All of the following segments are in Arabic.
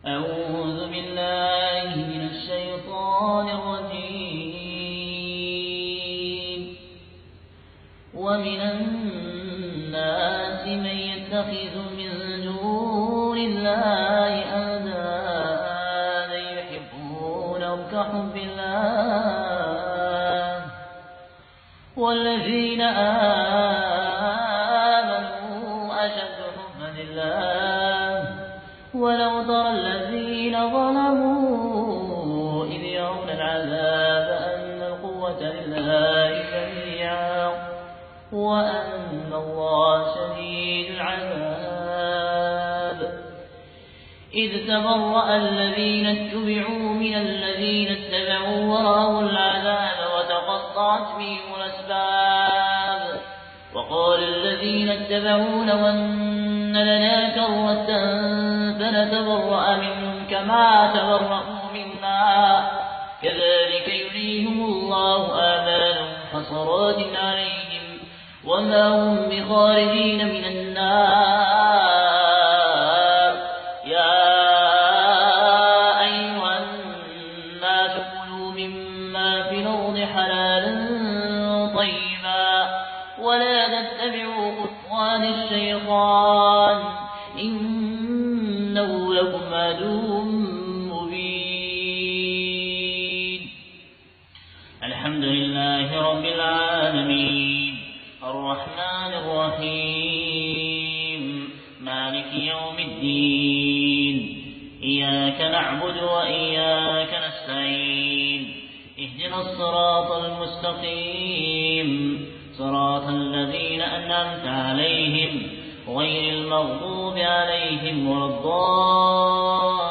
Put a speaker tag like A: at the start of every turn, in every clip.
A: أعوذ بالله من الشيطان الرجيم ومن الناس من يتخذ من دون الله أندادا يحبونهم كحب الله والذين آمنوا أشد حبا لله ولو ترى الذين ظلموا إذ يرون العذاب أن القوة لله جميعا وأن الله شديد العذاب إذ تبرأ الذين اتبعوا من الذين اتبعوا ورأوا العذاب وتقطعت بهم الأسباب وقال الذين اتبعوا لو أن لنا كرة فنتبرأ منهم كما تبرأوا منا كذلك يريهم الله آمالهم حسرات عليهم وما هم بخارجين من النار يا أيها الناس كلوا مما في الأرض حلالا طيبا ولا تتبعوا خطوات الشيطان إنه لكم عدو مبين. الحمد لله رب العالمين الرحمن الرحيم مالك يوم الدين إياك نعبد وإياك نستعين اهدنا الصراط المستقيم صراط الذين أنعمت عليهم غير المغضوب عليهم ولا الضالين.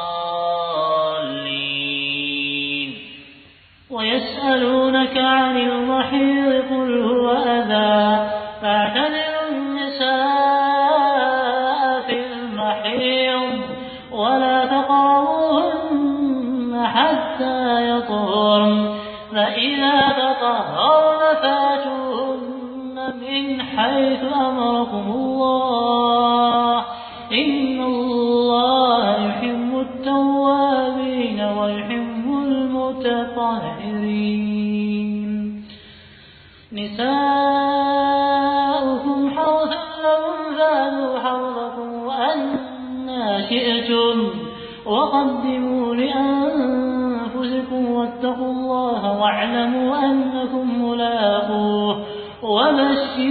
A: ويسألونك عن المحيض قل هو أذى فاعتزلوا النساء في المحيض ولا تقربوهن حتى يطهرن فإذا تطهرن فاتوهن من حيث أمركم الله إن الله يحب التوابين ويحب المتطهرين. نساؤكم حرث لكم فأتوا حرثكم أنى شئتم وقدموا لأنفسكم واتقوا الله واعلموا أنكم ملاقوه وبشر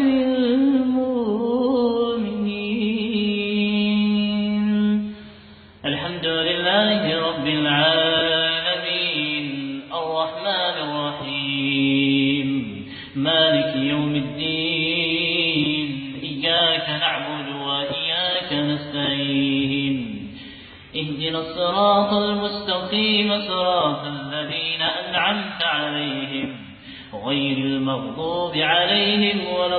A: المؤمنين. الحمد لله رب العالمين الرحمن الرحيم مالك يوم الدين إياك نعبد وإياك نستعين اهدنا الصراط المستقيم صراط الذين أنعمت عليهم غير المغضوب عليهم ولا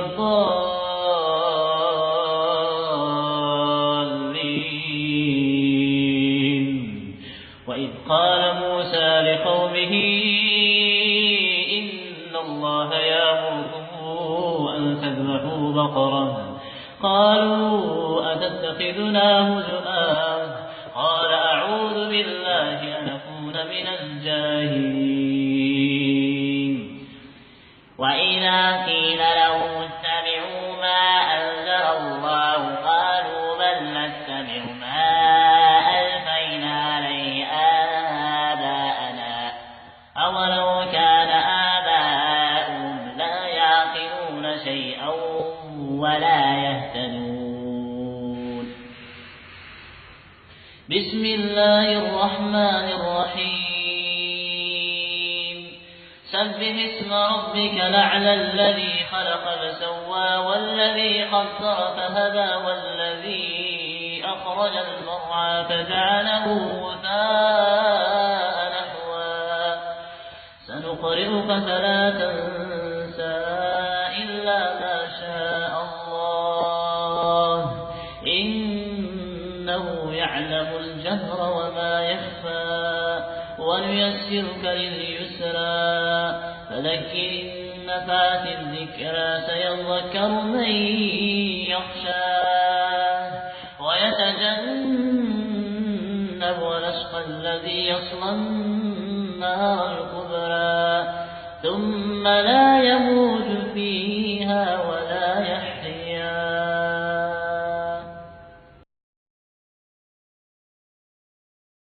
A: الضالين. وإذ قال موسى لقومه إن الله يأمركم أن تذبحوا بقرة قالوا أتتخذنا هزؤا قال أعوذ بالله أن أكون من الجاهلين. وإذا قيل لهم اتبعوا ما أنزل الله قالوا بل نتبع ما ألفينا عليه آباءنا أولو كان آباؤهم لا يعقلون شيئا ولا يهتدون. بسم الله الرحمن الرحيم سبح اسم ربك الأعلى الذي خلق فسوى والذي قدر فهدى والذي أخرج المرعى فجعله غثاء نحوا سنقرئك فلا تنسى إلا ما شاء الله إنه يعلم الجهر وما يخفى ونيسرك لليسرى فذكر إن نفعت الذكرى سيذكر من يخشى ولشقى الذي يصلى النار الكبرى ثم لا يموت